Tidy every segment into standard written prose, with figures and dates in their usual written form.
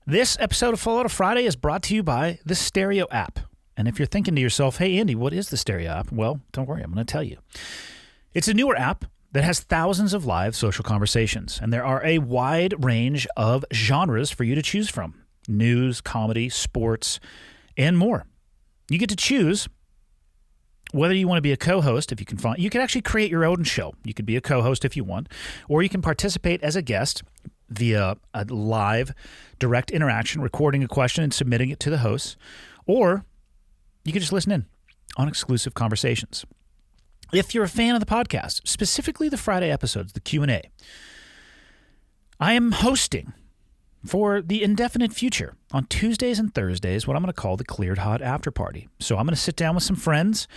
This episode of Fallout Friday is brought to you by the Stereo app. And if you're thinking to yourself, hey, Andy, what is the Stereo app? Well, don't worry, I'm going to tell you. It's a newer app that has thousands of live social conversations, and there are a wide range of genres for you to choose from. News, comedy, sports, and more. You get to choose whether you want to be a co-host, if you can find. You can actually create your own show. You could be a co-host if you want, or you can participate as a guest via a live direct interaction, recording a question and submitting it to the hosts, or you can just listen in on exclusive conversations. If you're a fan of the podcast, specifically the Friday episodes, the Q&A, I am hosting for the indefinite future on Tuesdays and Thursdays what I'm going to call the Cleared Hot After Party. So I'm going to sit down with some friends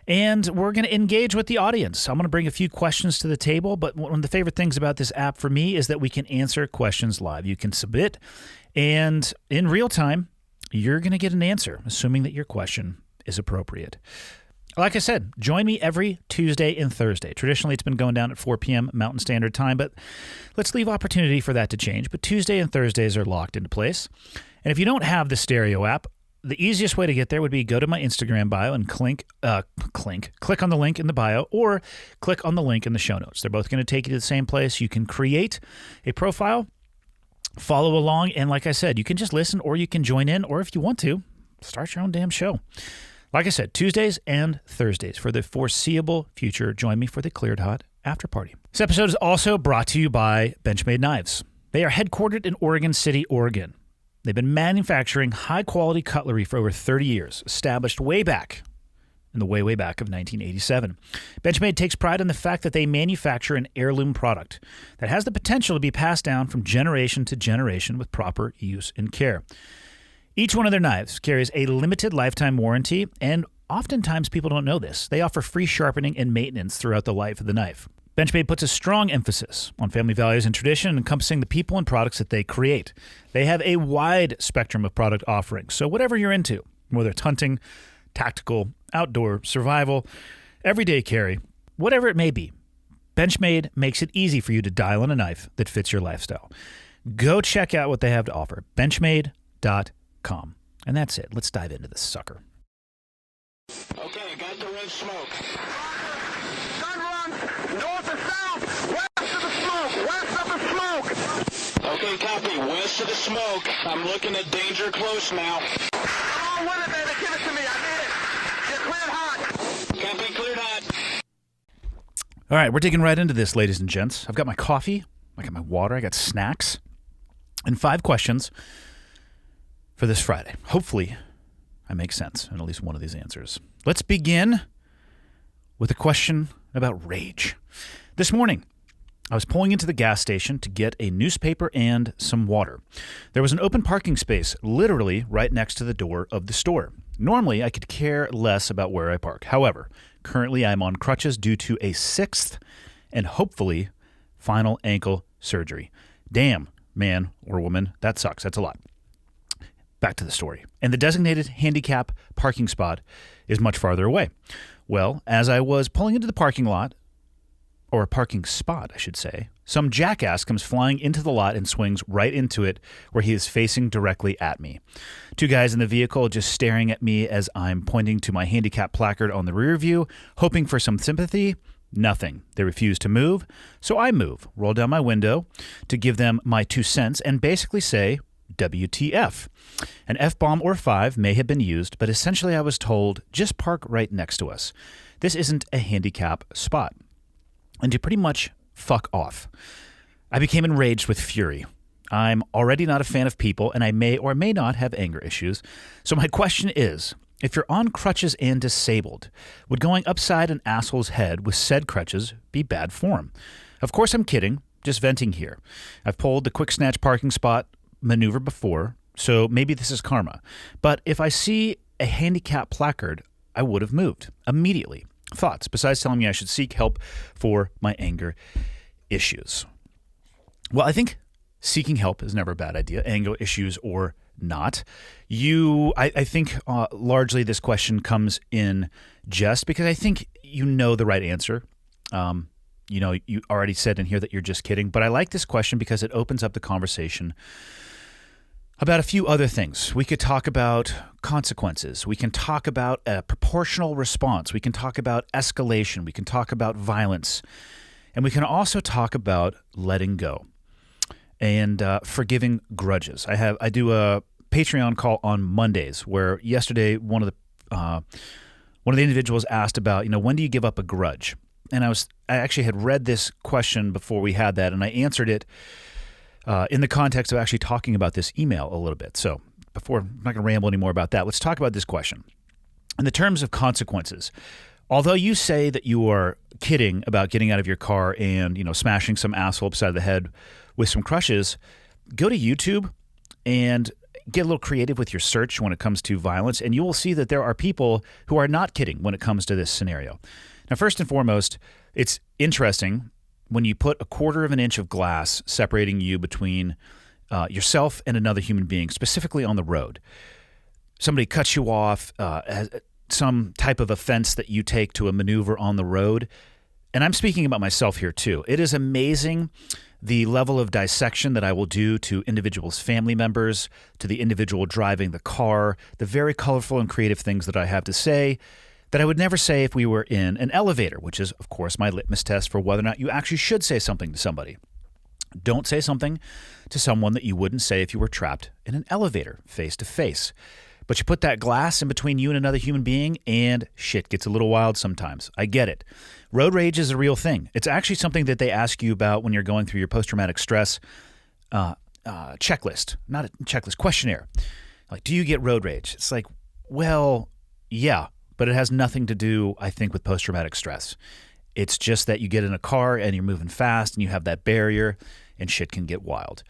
and we're going to engage with the audience. I'm going to bring a few questions to the table, but one of the favorite things about this app for me is that we can answer questions live. You can submit, and in real time, you're going to get an answer, assuming that your question is appropriate. Like I said, join me every Tuesday and Thursday. Traditionally, it's been going down at 4 p.m. Mountain Standard Time, but let's leave opportunity for that to change. But Tuesday and Thursdays are locked into place. And if you don't have the Stereo app, the easiest way to get there would be go to my Instagram bio and click on the link in the bio, or click on the link in the show notes. They're both going to take you to the same place. You can create a profile, follow along, and like I said, you can just listen, or you can join in, or if you want to, start your own damn show. Like I said, Tuesdays and Thursdays for the foreseeable future. Join me for the Cleared Hot After Party. This episode is also brought to you by Benchmade Knives. They are headquartered in Oregon City, Oregon. They've been manufacturing high-quality cutlery for over 30 years, established way back in the way back of 1987. Benchmade takes pride in the fact that they manufacture an heirloom product that has the potential to be passed down from generation to generation with proper use and care. Each one of their knives carries a limited lifetime warranty, and oftentimes people don't know this. They offer free sharpening and maintenance throughout the life of the knife. Benchmade puts a strong emphasis on family values and tradition, encompassing the people and products that they create. They have a wide spectrum of product offerings, so whatever you're into, whether it's hunting, tactical, outdoor, survival, everyday carry, whatever it may be, Benchmade makes it easy for you to dial in a knife that fits your lifestyle. Go check out what they have to offer, benchmade.com. And that's it. Let's dive into this sucker. Okay, I got the red smoke. Gun run, north and south, west of the smoke, west of the smoke. Okay, copy, west of the smoke. I'm looking at danger close now. Come on with it, baby, give it to me, I need it. Get cleared hot. Copy, cleared hot. All right, we're digging right into this, ladies and gents. I've got my coffee, I got my water, I got snacks, and 5 questions for this Friday. Hopefully, I make sense in at least one of these answers. Let's begin with a question about rage. This morning, I was pulling into the gas station to get a newspaper and some water. There was an open parking space literally right next to the door of the store. Normally, I could care less about where I park. However, currently I'm on crutches due to a 6th and hopefully final ankle surgery. Damn, man or woman, that sucks. That's a lot. Back to the story. And the designated handicap parking spot is much farther away. Well, as I was pulling into the parking lot, or a parking spot, I should say, some jackass comes flying into the lot and swings right into it where he is facing directly at me. 2 guys in the vehicle just staring at me as I'm pointing to my handicap placard on the rear view, hoping for some sympathy. Nothing. They refuse to move, so I move, roll down my window to give them my 2 cents and basically say, WTF. An F-bomb or 5 may have been used, but essentially I was told, just park right next to us. This isn't a handicap spot. And to pretty much fuck off. I became enraged with fury. I'm already not a fan of people, and I may or may not have anger issues. So my question is, if you're on crutches and disabled, would going upside an asshole's head with said crutches be bad form? Of course I'm kidding, just venting here. I've pulled the quick snatch parking spot maneuver before, so maybe this is karma. But if I see a handicap placard, I would have moved immediately. Thoughts, besides telling me I should seek help for my anger issues? Well, I think seeking help is never a bad idea, anger issues or not. I think largely this question comes in jest because I think you know the right answer. You already said in here that you're just kidding, but I like this question because it opens up the conversation about a few other things. We could talk about consequences. We can talk about a proportional response. We can talk about escalation. We can talk about violence. And we can also talk about letting go and forgiving grudges. I do a Patreon call on Mondays where yesterday one of the individuals asked about, when do you give up a grudge? And I actually had read this question before we had that, and I answered it in the context of actually talking about this email a little bit. So I'm not going to ramble anymore about that. Let's talk about this question. In the terms of consequences, although you say that you are kidding about getting out of your car and, smashing some asshole upside the head with some crutches, go to YouTube and get a little creative with your search when it comes to violence, and you will see that there are people who are not kidding when it comes to this scenario. Now, first and foremost, it's interesting when you put a quarter of an inch of glass separating you between yourself and another human being, specifically on the road. Somebody cuts you off, some type of offense that you take to a maneuver on the road. And I'm speaking about myself here too. It is amazing the level of dissection that I will do to individuals' family members, to the individual driving the car, the very colorful and creative things that I have to say that I would never say if we were in an elevator, which is, of course, my litmus test for whether or not you actually should say something to somebody. Don't say something to someone that you wouldn't say if you were trapped in an elevator face to face. But you put that glass in between you and another human being, and shit gets a little wild sometimes. I get it. Road rage is a real thing. It's actually something that they ask you about when you're going through your post-traumatic stress checklist. Not a checklist, questionnaire. Like, do you get road rage? It's like, well, yeah, but it has nothing to do, I think, with post-traumatic stress. It's just that you get in a car and you're moving fast and you have that barrier and shit can get wild.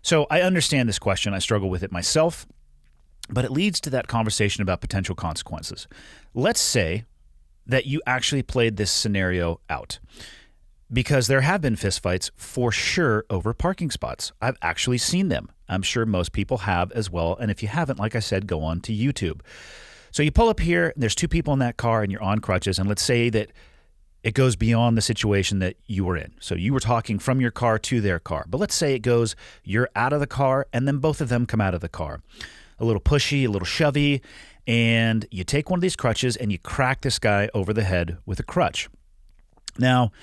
So I understand this question. I struggle with it myself. But it leads to that conversation about potential consequences. Let's say that you actually played this scenario out, because there have been fistfights for sure over parking spots. I've actually seen them. I'm sure most people have as well. And if you haven't, like I said, go on to YouTube. So you pull up here, and there's two people in that car, and you're on crutches. And let's say that it goes beyond the situation that you were in. So you were talking from your car to their car. But let's say it goes, you're out of the car, and then both of them come out of the car. A little pushy, a little shovey, and you take one of these crutches and you crack this guy over the head with a crutch. Now,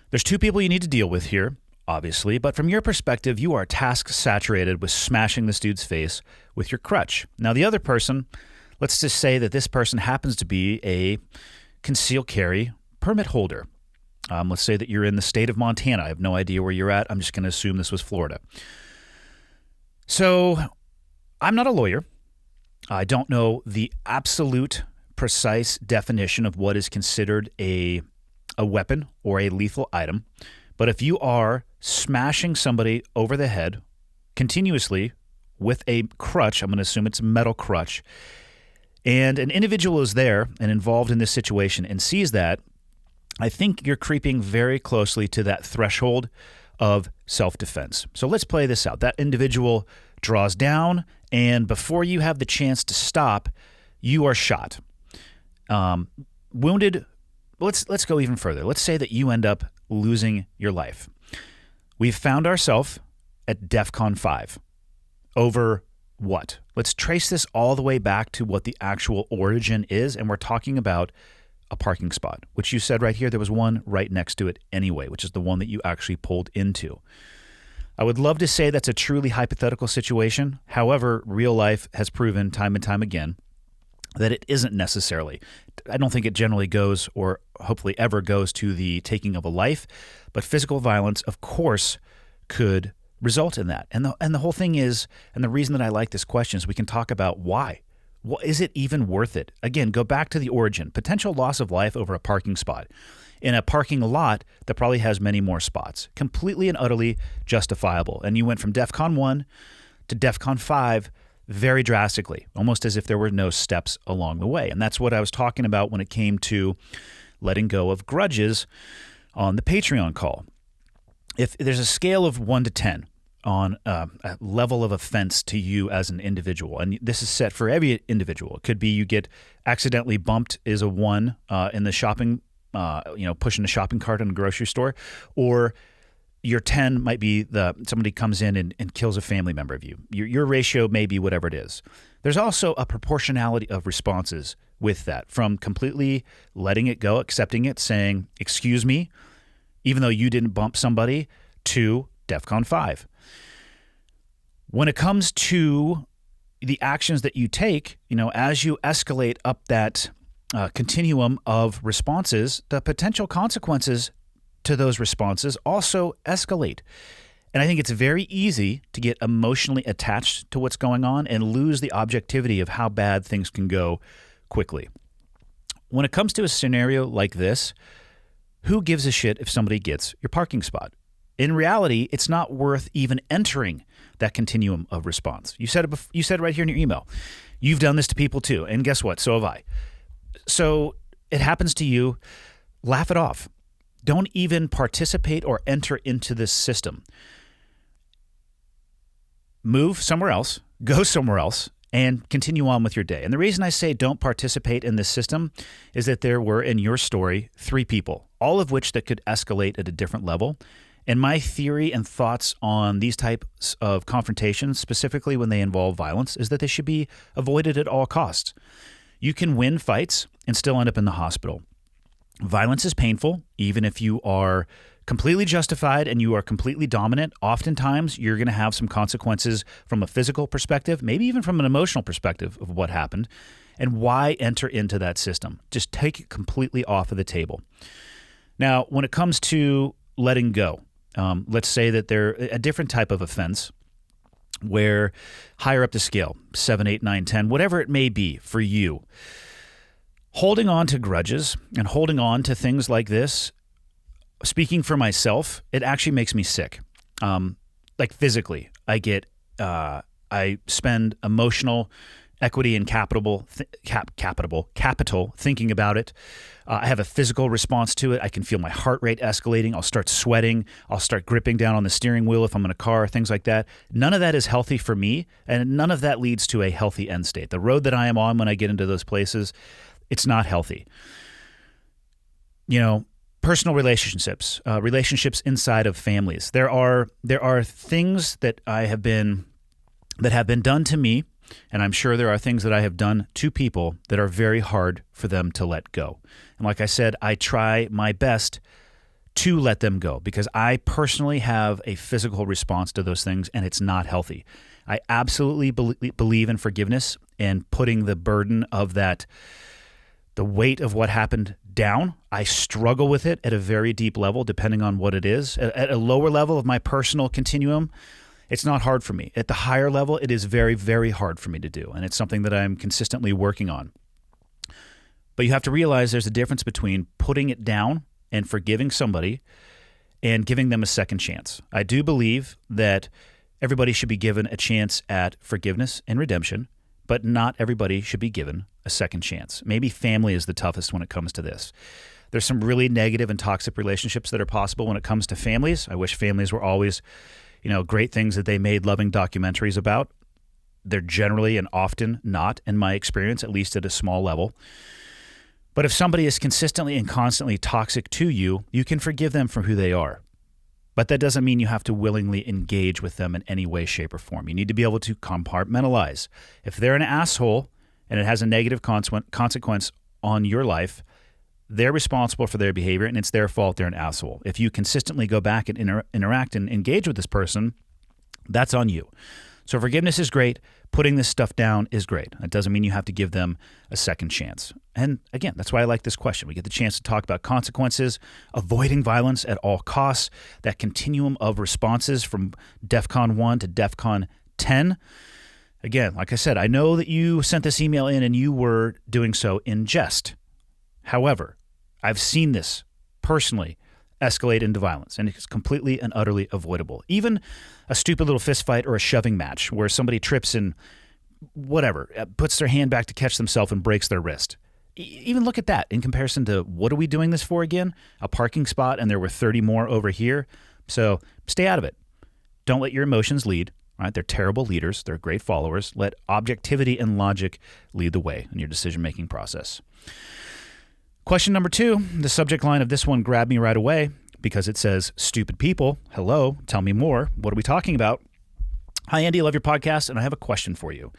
there's two people you need to deal with here, obviously, but from your perspective, you are task-saturated with smashing this dude's face with your crutch. Now, the other person, let's just say that this person happens to be a concealed carry permit holder. Let's say that you're in the state of Montana. I have no idea where you're at. I'm just going to assume this was Florida. So I'm not a lawyer. I don't know the absolute precise definition of what is considered a weapon or a lethal item. But if you are smashing somebody over the head continuously with a crutch, I'm going to assume it's a metal crutch, and an individual is there and involved in this situation and sees that, I think you're creeping very closely to that threshold of self-defense. So let's play this out. That individual draws down, and before you have the chance to stop, you are shot. Wounded. Let's go even further. Let's say that you end up losing your life. We've found ourselves at DEFCON 5. Over what? Let's trace this all the way back to what the actual origin is, and we're talking about a parking spot, which you said right here, there was one right next to it anyway, which is the one that you actually pulled into. I would love to say that's a truly hypothetical situation. However, real life has proven time and time again that it isn't necessarily. I don't think it generally goes, or hopefully ever goes, to the taking of a life, but physical violence, of course, could result in that. And the whole thing is, and the reason that I like this question is we can talk about why. Well, is it even worth it? Again, go back to the origin. Potential loss of life over a parking spot in a parking lot that probably has many more spots. Completely and utterly justifiable. And you went from DEFCON 1 to DEFCON 5 very drastically, almost as if there were no steps along the way. And that's what I was talking about when it came to letting go of grudges on the Patreon call. If there's a scale of 1 to 10 on a level of offense to you as an individual, and this is set for every individual. It could be you get accidentally bumped is a 1 in the shopping, pushing a shopping cart in a grocery store, or your 10 might be somebody comes in and kills a family member of you. Your ratio may be whatever it is. There's also a proportionality of responses with that, from completely letting it go, accepting it, saying, excuse me, even though you didn't bump somebody, to DEFCON 5. When it comes to the actions that you take, as you escalate up that continuum of responses, the potential consequences to those responses also escalate. And I think it's very easy to get emotionally attached to what's going on and lose the objectivity of how bad things can go quickly. When it comes to a scenario like this, who gives a shit if somebody gets your parking spot? In reality, it's not worth even entering that continuum of response. You said it right here in your email. You've done this to people too, and guess what? So have I. So it happens to you. Laugh it off. Don't even participate or enter into this system. Move somewhere else, go somewhere else, and continue on with your day. And the reason I say don't participate in this system is that there were, in your story, 3 people, all of which that could escalate at a different level. And my theory and thoughts on these types of confrontations, specifically when they involve violence, is that they should be avoided at all costs. You can win fights and still end up in the hospital. Violence is painful, even if you are completely justified and you are completely dominant. Oftentimes, you're going to have some consequences from a physical perspective, maybe even from an emotional perspective of what happened. And why enter into that system? Just take it completely off of the table. Now, when it comes to letting go, let's say that they're a different type of offense where higher up the scale, 7, 8, 9, 10, whatever it may be for you, holding on to grudges and holding on to things like this, speaking for myself, it actually makes me sick. Like physically, I spend emotional equity and capital thinking about it. I have a physical response to it. I can feel my heart rate escalating. I'll start sweating. I'll start gripping down on the steering wheel if I'm in a car, things like that. None of that is healthy for me, and none of that leads to a healthy end state. The road that I am on when I get into those places, it's not healthy. Personal relationships, relationships inside of families. There are things that have been done to me, and I'm sure there are things that I have done to people that are very hard for them to let go. And like I said, I try my best to let them go because I personally have a physical response to those things, and it's not healthy. I absolutely believe in forgiveness and putting the burden of that, the weight of what happened down. I struggle with it at a very deep level, depending on what it is. At a lower level of my personal continuum, it's not hard for me. At the higher level, it is very, very hard for me to do, and it's something that I'm consistently working on. But you have to realize there's a difference between putting it down and forgiving somebody and giving them a second chance. I do believe that everybody should be given a chance at forgiveness and redemption, but not everybody should be given a second chance. Maybe family is the toughest when it comes to this. There's some really negative and toxic relationships that are possible when it comes to families. I wish families were always, great things that they made loving documentaries about. They're generally and often not, in my experience, at least at a small level. But if somebody is consistently and constantly toxic to you, you can forgive them for who they are. But that doesn't mean you have to willingly engage with them in any way, shape, or form. You need to be able to compartmentalize. If they're an asshole and it has a negative consequence on your life, they're responsible for their behavior, and it's their fault they're an asshole. If you consistently go back and interact and engage with this person, that's on you. So forgiveness is great. Putting this stuff down is great. That doesn't mean you have to give them a second chance. And again, that's why I like this question. We get the chance to talk about consequences, avoiding violence at all costs, that continuum of responses from DEFCON 1 to DEFCON 10. Again, like I said, I know that you sent this email in and you were doing so in jest. However, I've seen this personally escalate into violence, and it's completely and utterly avoidable. Even a stupid little fist fight or a shoving match where somebody trips and puts their hand back to catch themselves and breaks their wrist. Even look at that in comparison to what are we doing this for again? A parking spot, and there were 30 more over here. So stay out of it. Don't let your emotions lead. Right? They're terrible leaders. They're great followers. Let objectivity and logic lead the way in your decision-making process. Question number 2, the subject line of this one grabbed me right away. because it says, stupid people, hello, tell me more. What are we talking about? Hi, Andy, I love your podcast, and I have a question for you.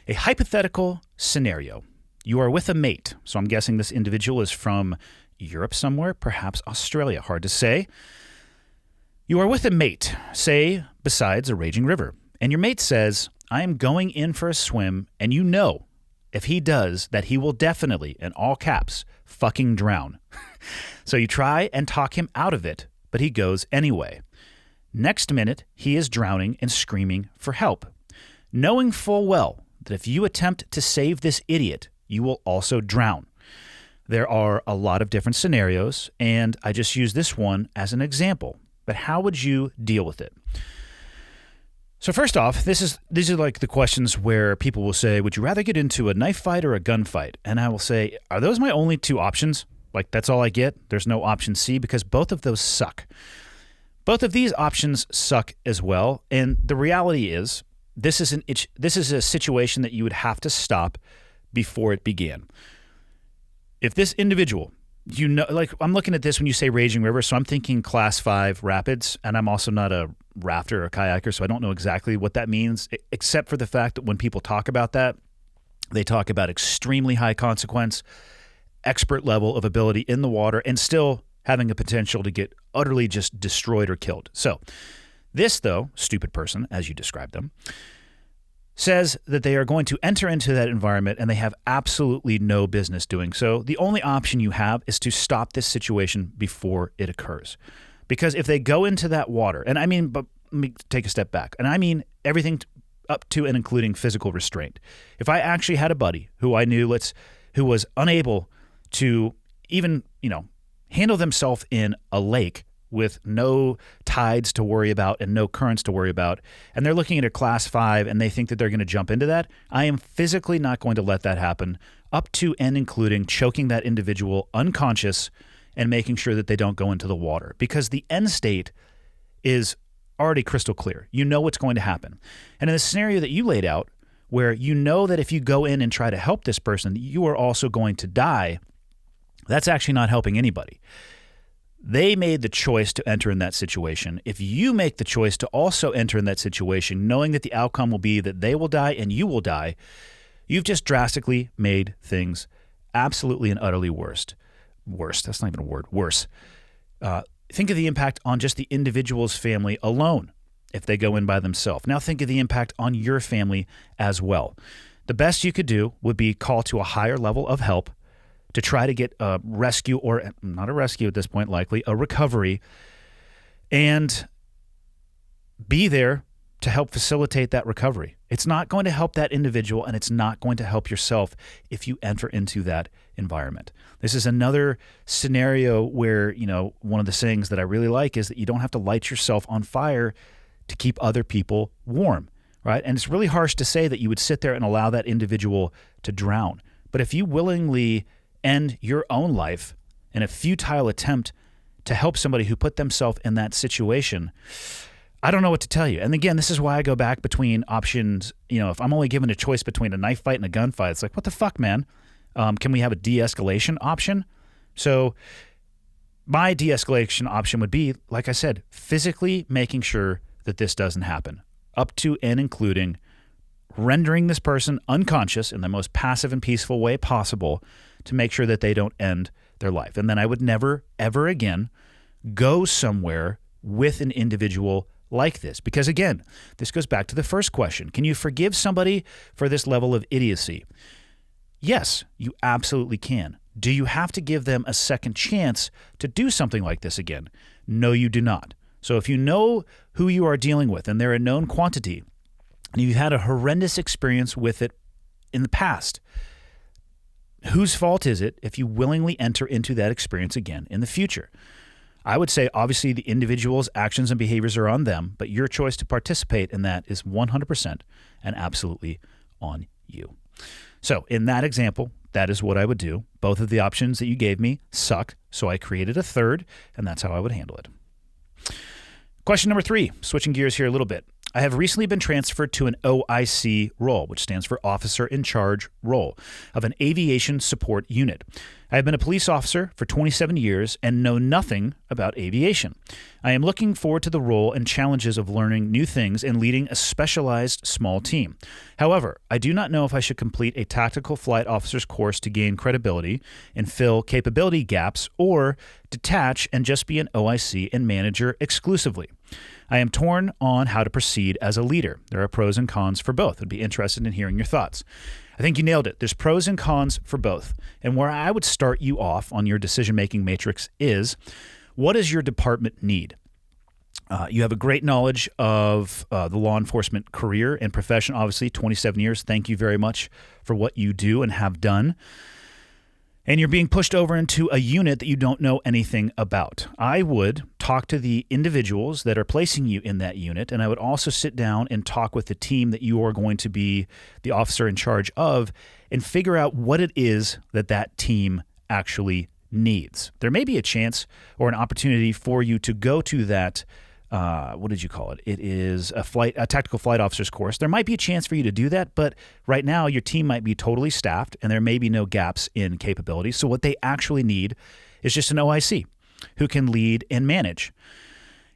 A hypothetical scenario. You are with a mate, so I'm guessing this individual is from Europe somewhere, perhaps Australia, hard to say. You are with a mate, say, besides a raging river, and your mate says, I am going in for a swim, and you know, if he does, that he will definitely, in all caps, fucking drown. So you try and talk him out of it, but he goes anyway. Next minute, he is drowning and screaming for help, knowing full well that if you attempt to save this idiot, you will also drown. There are a lot of different scenarios, and I just use this one as an example. But how would you deal with it? So first off, these are like the questions where people will say, would you rather get into a knife fight or a gunfight? And I will say, are those my only two options? Like, that's all I get? There's no option C, because both of those suck. Both of these options suck as well. And the reality is, this is a situation that you would have to stop before it began. If this individual, you know, like I'm looking at this when you say raging river, so I'm thinking class 5 rapids, and I'm also not a rafter or a kayaker, so I don't know exactly what that means, except for the fact that when people talk about that, they talk about extremely high consequence, expert level of ability in the water, and still having a potential to get utterly just destroyed or killed. So this, though, stupid person, as you described them, says that they are going to enter into that environment and they have absolutely no business doing so. The only option you have is to stop this situation before it occurs. Because if they go into that water, and I mean, but let me take a step back, and I mean everything up to and including physical restraint. If I actually had a buddy who I knew who was unable to even, handle themselves in a lake with no tides to worry about and no currents to worry about, and they're looking at a class 5 and they think that they're going to jump into that, I am physically not going to let that happen, up to and including choking that individual unconscious and making sure that they don't go into the water, because the end state is already crystal clear. You know what's going to happen. And in the scenario that you laid out, where you know that if you go in and try to help this person, you are also going to die, that's actually not helping anybody. They made the choice to enter in that situation. If you make the choice to also enter in that situation, knowing that the outcome will be that they will die and you will die, you've just drastically made things absolutely and utterly worse. That's not even a word. Worse. Think of the impact on just the individual's family alone if they go in by themselves. Now think of the impact on your family as well. The best you could do would be call to a higher level of help to try to get a rescue, or not a rescue at this point, likely a recovery, and be there to help facilitate that recovery. It's not going to help that individual, and it's not going to help yourself if you enter into that environment. This is another scenario where, one of the sayings that I really like is that you don't have to light yourself on fire to keep other people warm, right? And it's really harsh to say that you would sit there and allow that individual to drown. But if you willingly end your own life in a futile attempt to help somebody who put themselves in that situation, I don't know what to tell you. And again, this is why I go back between options. If I'm only given a choice between a knife fight and a gunfight, it's like, what the fuck, man? Can we have a de-escalation option? So my de-escalation option would be, like I said, physically making sure that this doesn't happen, up to and including rendering this person unconscious in the most passive and peaceful way possible to make sure that they don't end their life. And then I would never, ever again go somewhere with an individual like this. Because again, this goes back to the first question. Can you forgive somebody for this level of idiocy? Yes, you absolutely can. Do you have to give them a second chance to do something like this again? No, you do not. So if you know who you are dealing with and they're a known quantity, and you've had a horrendous experience with it in the past, whose fault is it if you willingly enter into that experience again in the future? I would say, obviously, the individual's actions and behaviors are on them, but your choice to participate in that is 100% and absolutely on you. So in that example, that is what I would do. Both of the options that you gave me suck, so I created a third, and that's how I would handle it. Question number 3, switching gears here a little bit. I have recently been transferred to an OIC role, which stands for Officer in Charge role, of an aviation support unit. I have been a police officer for 27 years and know nothing about aviation. I am looking forward to the role and challenges of learning new things and leading a specialized small team. However, I do not know if I should complete a tactical flight officer's course to gain credibility and fill capability gaps, or detach and just be an OIC and manager exclusively. I am torn on how to proceed as a leader. There are pros and cons for both. I'd be interested in hearing your thoughts. I think you nailed it. There's pros and cons for both. And where I would start you off on your decision-making matrix is, what does your department need? You have a great knowledge of the law enforcement career and profession, obviously, 27 years. Thank you very much for what you do and have done. And you're being pushed over into a unit that you don't know anything about. I would talk to the individuals that are placing you in that unit, and I would also sit down and talk with the team that you are going to be the officer in charge of and figure out what it is that that team actually needs. There may be a chance or an opportunity for you to go to that what did you call it? It is a tactical flight officer's course. There might be a chance for you to do that, but right now your team might be totally staffed and there may be no gaps in capabilities. So what they actually need is just an OIC who can lead and manage.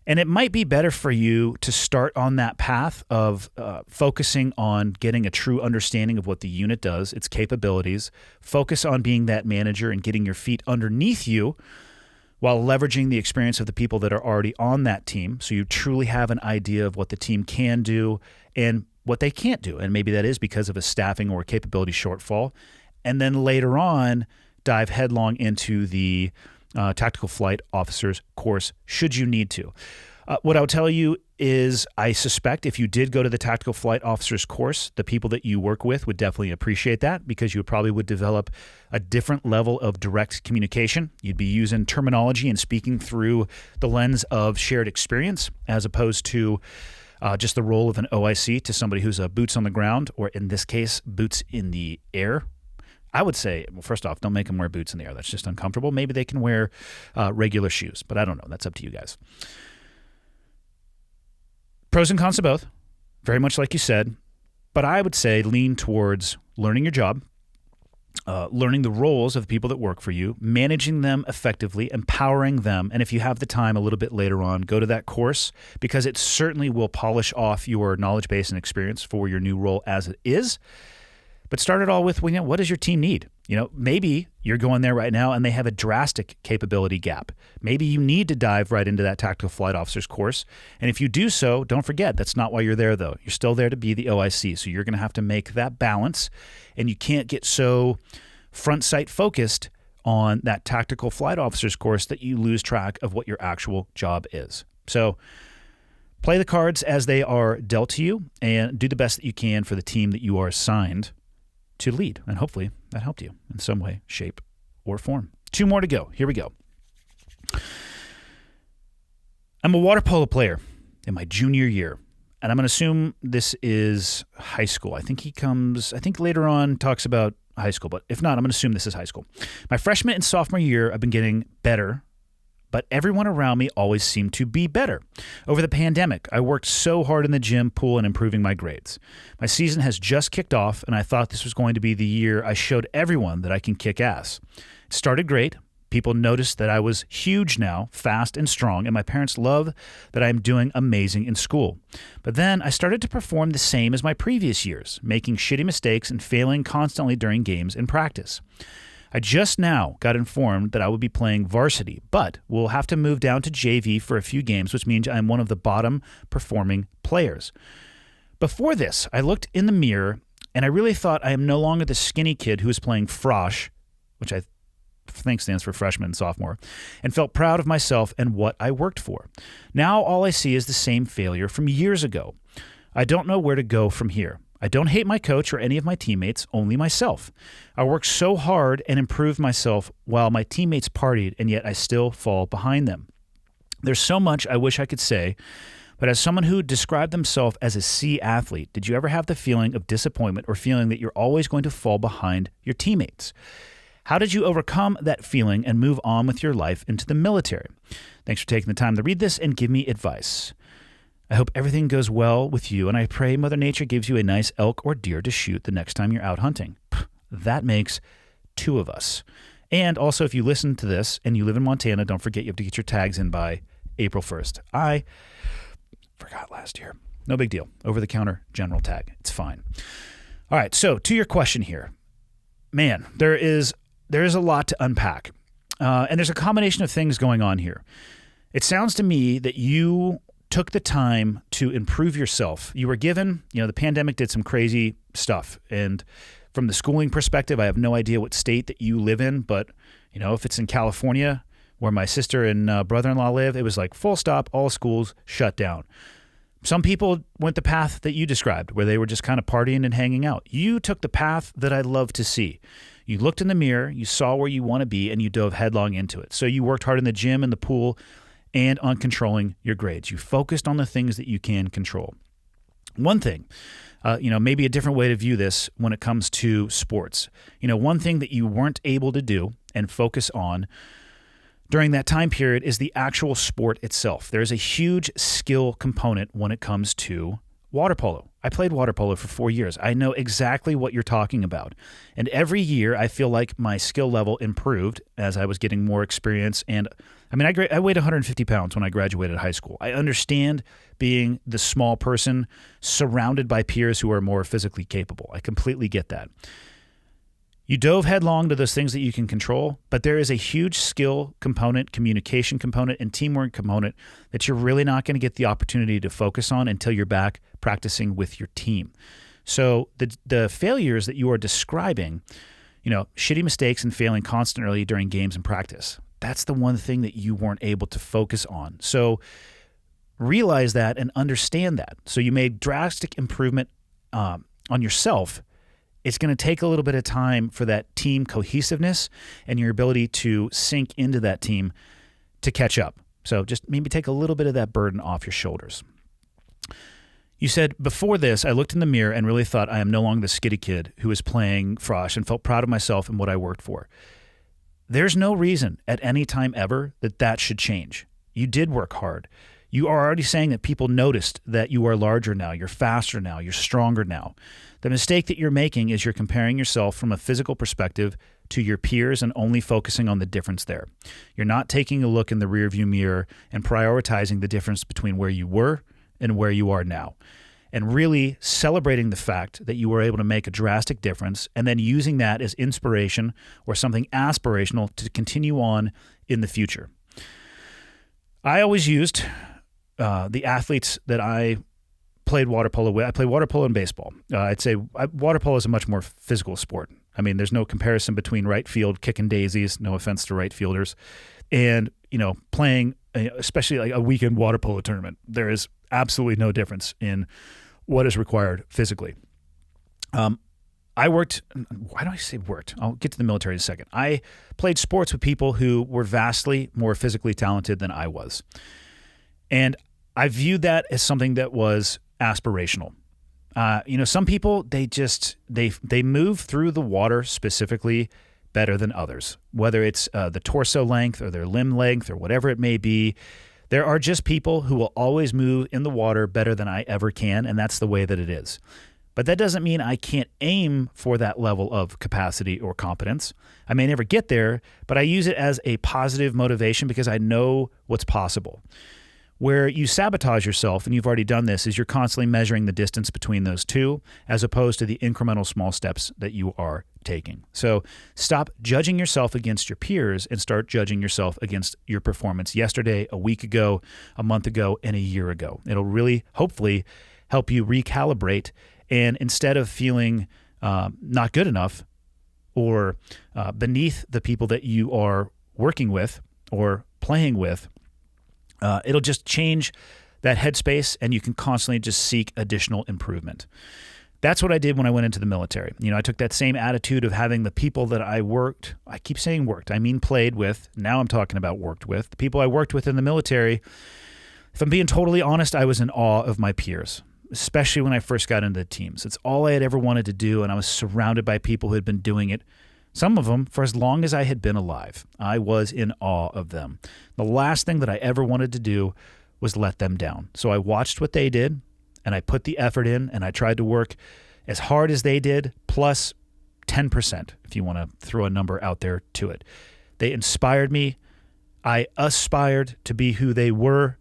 And it might be better for you to start on that path of focusing on getting a true understanding of what the unit does, its capabilities, focus on being that manager and getting your feet underneath you, while leveraging the experience of the people that are already on that team, so you truly have an idea of what the team can do and what they can't do. And maybe that is because of a staffing or capability shortfall. And then later on, dive headlong into the tactical flight officer's course, should you need to. What I'll tell you is, I suspect if you did go to the tactical flight officer's course, the people that you work with would definitely appreciate that, because you probably would develop a different level of direct communication. You'd be using terminology and speaking through the lens of shared experience, as opposed to just the role of an OIC to somebody who's boots on the ground, or in this case, boots in the air. I would say, well, first off, don't make them wear boots in the air. That's just uncomfortable. Maybe they can wear regular shoes, but I don't know. That's up to you guys. Pros and cons to both, very much like you said, but I would say lean towards learning your job, learning the roles of the people that work for you, managing them effectively, empowering them, and if you have the time a little bit later on, go to that course, because it certainly will polish off your knowledge base and experience for your new role as it is. But start it all with, well, what does your team need? Maybe you're going there right now and they have a drastic capability gap. Maybe you need to dive right into that tactical flight officer's course. And if you do so, don't forget, that's not why you're there, though. You're still there to be the OIC. So you're going to have to make that balance, and you can't get so front sight focused on that tactical flight officer's course that you lose track of what your actual job is. So play the cards as they are dealt to you and do the best that you can for the team that you are assigned to lead. And hopefully that helped you in some way, shape, or form. 2 more to go. Here we go. I'm a water polo player in my junior year, and I'm going to assume this is high school. I think later on talks about high school, but if not, I'm going to assume this is high school. My freshman and sophomore year, I've been getting better, but everyone around me always seemed to be better. Over the pandemic, I worked so hard in the gym, pool, and improving my grades. My season has just kicked off, and I thought this was going to be the year I showed everyone that I can kick ass. It started great. People noticed that I was huge now, fast and strong, and my parents love that I'm doing amazing in school. But then I started to perform the same as my previous years, making shitty mistakes and failing constantly during games and practice. I just now got informed that I would be playing varsity, but will have to move down to JV for a few games, which means I'm one of the bottom performing players. Before this, I looked in the mirror and I really thought I am no longer the skinny kid who is playing frosh, which I think stands for freshman and sophomore, and felt proud of myself and what I worked for. Now all I see is the same failure from years ago. I don't know where to go from here. I don't hate my coach or any of my teammates, only myself. I worked so hard and improved myself while my teammates partied, and yet I still fall behind them. There's so much I wish I could say, but as someone who described themselves as a C athlete, did you ever have the feeling of disappointment or feeling that you're always going to fall behind your teammates? How did you overcome that feeling and move on with your life into the military? Thanks for taking the time to read this and give me advice. I hope everything goes well with you, and I pray Mother Nature gives you a nice elk or deer to shoot the next time you're out hunting. That makes 2 of us. And also, if you listen to this and you live in Montana, don't forget you have to get your tags in by April 1st. I forgot last year. No big deal. Over-the-counter general tag. It's fine. All right, so to your question here. Man, there is a lot to unpack. And there's a combination of things going on here. It sounds to me that you took the time to improve yourself. You were given, the pandemic did some crazy stuff. And from the schooling perspective, I have no idea what state that you live in, but, if it's in California, where my sister and brother-in-law live, it was like full stop, all schools shut down. Some people went the path that you described, where they were just kind of partying and hanging out. You took the path that I love to see. You looked in the mirror, you saw where you want to be, and you dove headlong into it. So you worked hard in the gym and the pool and on controlling your grades. You focused on the things that you can control. One thing, maybe a different way to view this when it comes to sports. One thing that you weren't able to do and focus on during that time period is the actual sport itself. There's a huge skill component when it comes to water polo. I played water polo for 4 years. I know exactly what you're talking about. And every year I feel like my skill level improved as I was getting more experience. And I weighed 150 pounds when I graduated high school. I understand being the small person surrounded by peers who are more physically capable. I completely get that. You dove headlong to those things that you can control, but there is a huge skill component, communication component, and teamwork component that you're really not going to get the opportunity to focus on until you're back practicing with your team. So the failures that you are describing, shitty mistakes and failing constantly during games and practice, that's the one thing that you weren't able to focus on. So realize that and understand that. So you made drastic improvement on yourself. It's going to take a little bit of time for that team cohesiveness and your ability to sink into that team to catch up. So just maybe take a little bit of that burden off your shoulders. You said, before this, I looked in the mirror and really thought I am no longer the skitty kid who was playing frosh and felt proud of myself and what I worked for. There's no reason at any time ever that should change. You did work hard. You are already saying that people noticed that you are larger now, you're faster now, you're stronger now. The mistake that you're making is you're comparing yourself from a physical perspective to your peers and only focusing on the difference there. You're not taking a look in the rearview mirror and prioritizing the difference between where you were and where you are now, and really celebrating the fact that you were able to make a drastic difference and then using that as inspiration or something aspirational to continue on in the future. I always used the athletes that I played water polo with. I played water polo and baseball. I'd say water polo is a much more physical sport. There's no comparison between right field kicking daisies, no offense to right fielders, and playing, especially like a weekend water polo tournament. There is absolutely no difference in what is required physically. I worked, why do I say worked? I'll get to the military in a second. I played sports with people who were vastly more physically talented than I was. And I viewed that as something that was aspirational. Some people, they move through the water specifically better than others, whether it's the torso length or their limb length or whatever it may be. There are just people who will always move in the water better than I ever can, and that's the way that it is. But that doesn't mean I can't aim for that level of capacity or competence. I may never get there, but I use it as a positive motivation because I know what's possible. Where you sabotage yourself, and you've already done this, is you're constantly measuring the distance between those two as opposed to the incremental small steps that you are taking. So stop judging yourself against your peers and start judging yourself against your performance yesterday, a week ago, a month ago, and a year ago. It'll really, hopefully, help you recalibrate. And instead of feeling not good enough or beneath the people that you are working with or playing with, it'll just change that headspace and you can constantly just seek additional improvement. That's what I did when I went into the military. I took that same attitude of having the people that I keep saying worked, I mean played with, now I'm talking about worked with. The people I worked with in the military, if I'm being totally honest, I was in awe of my peers, especially when I first got into the teams. It's all I had ever wanted to do, and I was surrounded by people who had been doing it, some of them for as long as I had been alive. I was in awe of them. The last thing that I ever wanted to do was let them down. So I watched what they did, and I put the effort in, and I tried to work as hard as they did, plus 10%, if you want to throw a number out there to it. They inspired me. I aspired to be who they were,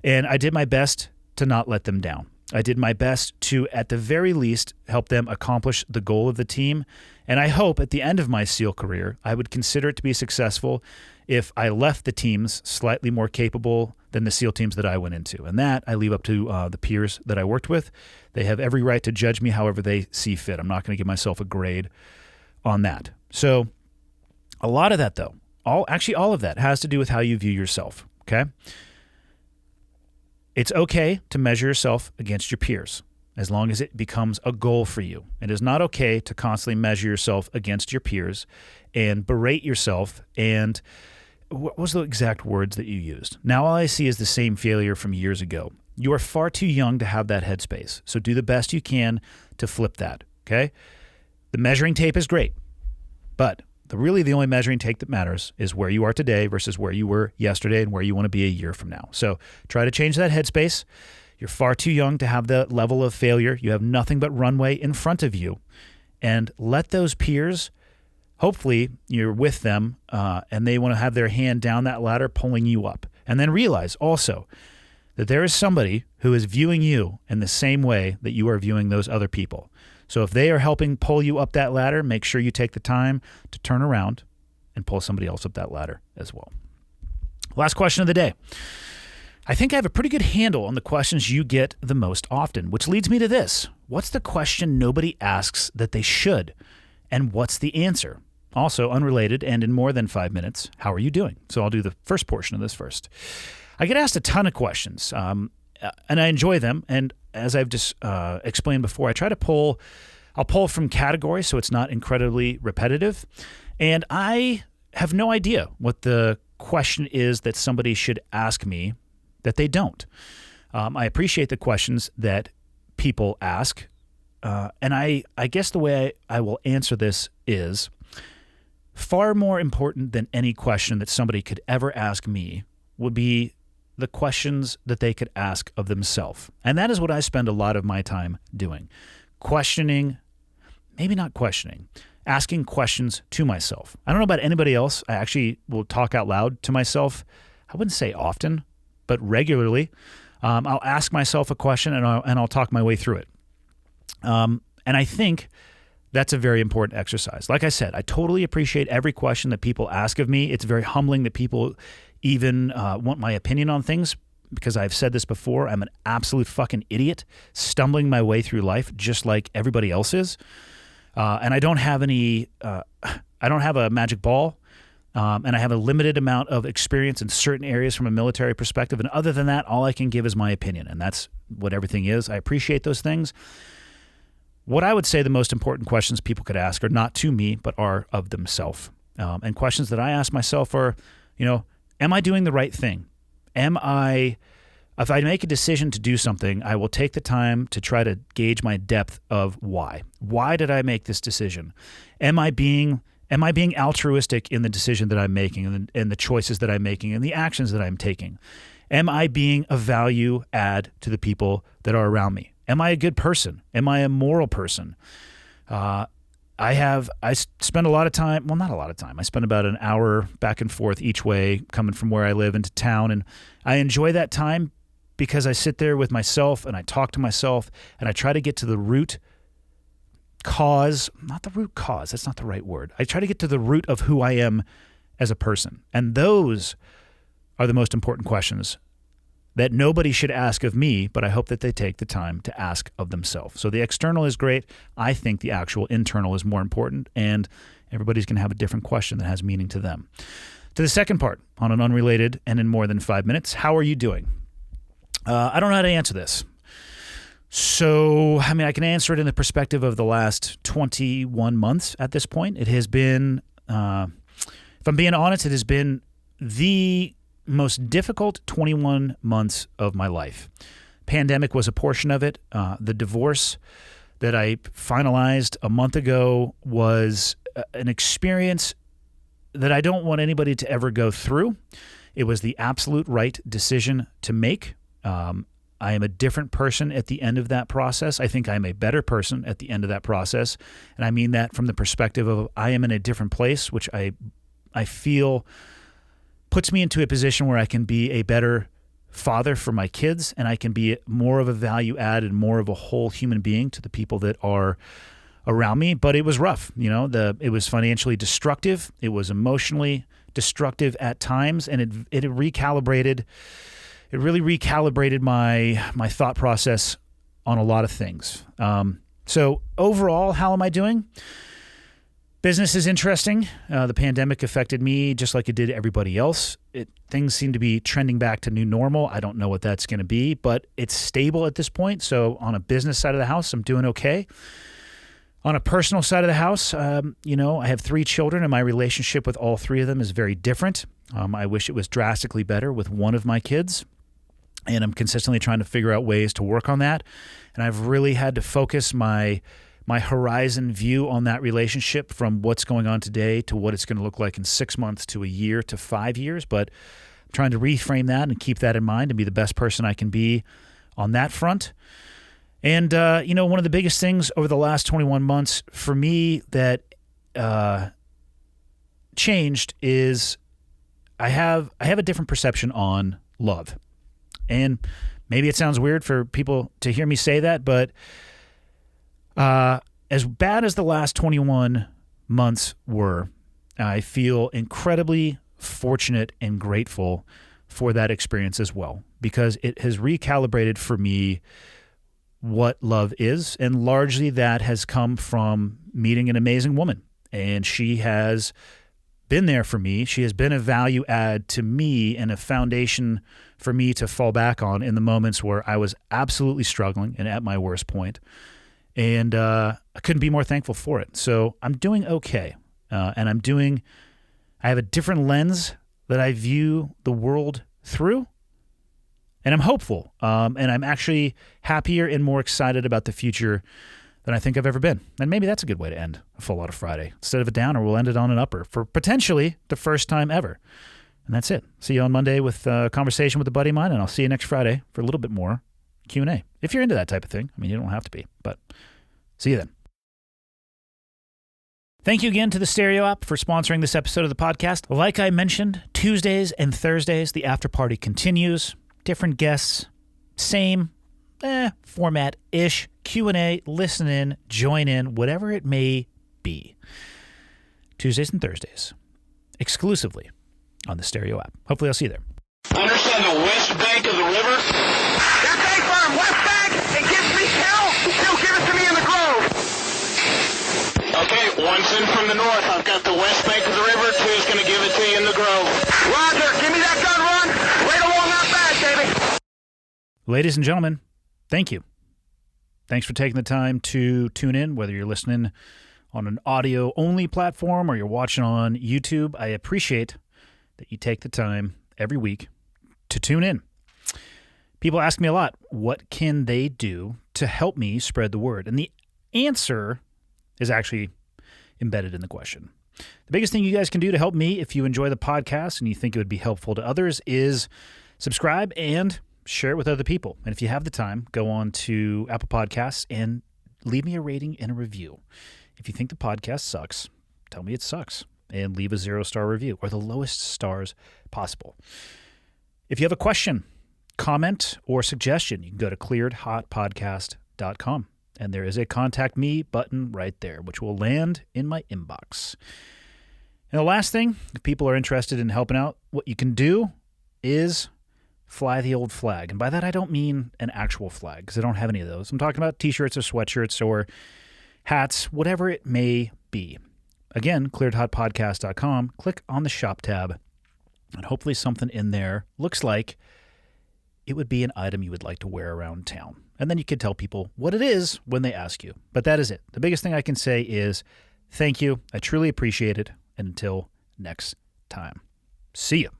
and I did my best to not let them down. I did my best to, at the very least, help them accomplish the goal of the team. And I hope at the end of my SEAL career, I would consider it to be successful if I left the teams slightly more capable than the SEAL teams that I went into. And that I leave up to the peers that I worked with. They have every right to judge me however they see fit. I'm not going to give myself a grade on that. So a lot of that, though, all of that has to do with how you view yourself, okay? It's okay to measure yourself against your peers as long as it becomes a goal for you. It is not okay to constantly measure yourself against your peers and berate yourself. And what was the exact words that you used? Now all I see is the same failure from years ago. You are far too young to have that headspace. So do the best you can to flip that, okay? The measuring tape is great, but the only measuring tape that matters is where you are today versus where you were yesterday and where you want to be a year from now. So try to change that headspace. You're far too young to have that level of failure. You have nothing but runway in front of you. And let those peers, hopefully you're with them and they want to have their hand down that ladder pulling you up. And then realize also that there is somebody who is viewing you in the same way that you are viewing those other people. So if they are helping pull you up that ladder, make sure you take the time to turn around and pull somebody else up that ladder as well. Last question of the day. I think I have a pretty good handle on the questions you get the most often, which leads me to this. What's the question nobody asks that they should? And what's the answer? Also, unrelated and in more than 5 minutes, how are you doing? So I'll do the first portion of this first. I get asked a ton of questions, and I enjoy them. And as I've just explained before, I'll pull from categories so it's not incredibly repetitive. And I have no idea what the question is that somebody should ask me that they don't. I appreciate the questions that people ask. And I guess the way I will answer this is far more important than any question that somebody could ever ask me would be the questions that they could ask of themselves. And that is what I spend a lot of my time doing. Questioning, maybe not questioning, asking questions to myself. I don't know about anybody else. I actually will talk out loud to myself. I wouldn't say often, but regularly. I'll ask myself a question and I'll talk my way through it. And I think that's a very important exercise. Like I said, I totally appreciate every question that people ask of me. It's very humbling that people even want my opinion on things, because I've said this before. I'm an absolute fucking idiot stumbling my way through life just like everybody else is. And I don't have I don't have a magic ball. And I have a limited amount of experience in certain areas from a military perspective. And other than that, all I can give is my opinion. And that's what everything is. I appreciate those things. What I would say the most important questions people could ask are not to me, but are of themselves. And questions that I ask myself are, am I doing the right thing? If I make a decision to do something, I will take the time to try to gauge my depth of why. Why did I make this decision? Am I being altruistic in the decision that I'm making and the choices that I'm making and the actions that I'm taking? Am I being a value add to the people that are around me? Am I a good person? Am I a moral person? I spend a lot of time, well, not a lot of time. I spend about an hour back and forth each way coming from where I live into town. And I enjoy that time because I sit there with myself and I talk to myself and I try to get to the root cause, not the root cause, that's not the right word. I try to get to the root of who I am as a person. And those are the most important questions that nobody should ask of me, but I hope that they take the time to ask of themselves. So the external is great. I think the actual internal is more important, and everybody's going to have a different question that has meaning to them. To the second part, on an unrelated and in more than 5 minutes, how are you doing? I don't know how to answer this. So, I can answer it in the perspective of the last 21 months at this point. It has been, if I'm being honest, it has been the most difficult 21 months of my life. Pandemic was a portion of it. The divorce that I finalized a month ago was an experience that I don't want anybody to ever go through. It was the absolute right decision to make. I am a different person at the end of that process. I think I'm a better person at the end of that process. And I mean that from the perspective of I am in a different place, which I feel puts me into a position where I can be a better father for my kids, and I can be more of a value add and more of a whole human being to the people that are around me. But it was rough. It was financially destructive. It was emotionally destructive at times, and it recalibrated. It really recalibrated my thought process on a lot of things. So overall, how am I doing? Business is interesting. The pandemic affected me just like it did everybody else. Things seem to be trending back to new normal. I don't know what that's going to be, but it's stable at this point. So on a business side of the house, I'm doing okay. On a personal side of the house, I have 3 children, and my relationship with all 3 of them is very different. I wish it was drastically better with one of my kids. And I'm consistently trying to figure out ways to work on that. And I've really had to focus my horizon view on that relationship from what's going on today to what it's going to look like in 6 months to a year to 5 years. But I'm trying to reframe that and keep that in mind and be the best person I can be on that front. And, one of the biggest things over the last 21 months for me that changed is I have a different perception on love. And maybe it sounds weird for people to hear me say that, but as bad as the last 21 months were, I feel incredibly fortunate and grateful for that experience as well, because it has recalibrated for me what love is, and largely that has come from meeting an amazing woman, and she has been there for me. She has been a value add to me and a foundation for me to fall back on in the moments where I was absolutely struggling and at my worst point. And I couldn't be more thankful for it. So I'm doing okay. And I have a different lens that I view the world through. And I'm hopeful. And I'm actually happier and more excited about the future than I think I've ever been. And maybe that's a good way to end a Full Auto Friday. Instead of a downer, we'll end it on an upper for potentially the first time ever. And that's it. See you on Monday with a conversation with a buddy of mine, and I'll see you next Friday for a little bit more Q&A. If you're into that type of thing. I mean, you don't have to be, but see you then. Thank you again to the Stereo app for sponsoring this episode of the podcast. Like I mentioned, Tuesdays and Thursdays, the after party continues. Different guests, same format-ish, Q&A, listen in, join in, whatever it may be. Tuesdays and Thursdays, exclusively on the Stereo app. Hopefully I'll see you there. Understand the west bank of the river? That's A firm, west bank. It gives me hell. Still give it to me in the grove. Okay, one's in from the north. I've got the west bank of the river. Two's going to give it to you in the grove. Roger, give me that gun run. Right along that bag, baby. Ladies and gentlemen, thank you. Thanks for taking the time to tune in, whether you're listening on an audio-only platform or you're watching on YouTube. I appreciate that you take the time every week to tune in. People ask me a lot, what can they do to help me spread the word? And the answer is actually embedded in the question. The biggest thing you guys can do to help me, if you enjoy the podcast and you think it would be helpful to others, is subscribe and share it with other people. And if you have the time, go on to Apple Podcasts and leave me a rating and a review. If you think the podcast sucks, tell me it sucks and leave a 0-star review or the lowest stars possible. If you have a question, comment, or suggestion, you can go to clearedhotpodcast.com. And there is a contact me button right there, which will land in my inbox. And the last thing, if people are interested in helping out, what you can do is fly the old flag. And by that, I don't mean an actual flag, because I don't have any of those. I'm talking about t-shirts or sweatshirts or hats, whatever it may be. Again, clearedhotpodcast.com. Click on the shop tab, and hopefully something in there looks like it would be an item you would like to wear around town. And then you can tell people what it is when they ask you. But that is it. The biggest thing I can say is thank you. I truly appreciate it. And until next time, see you.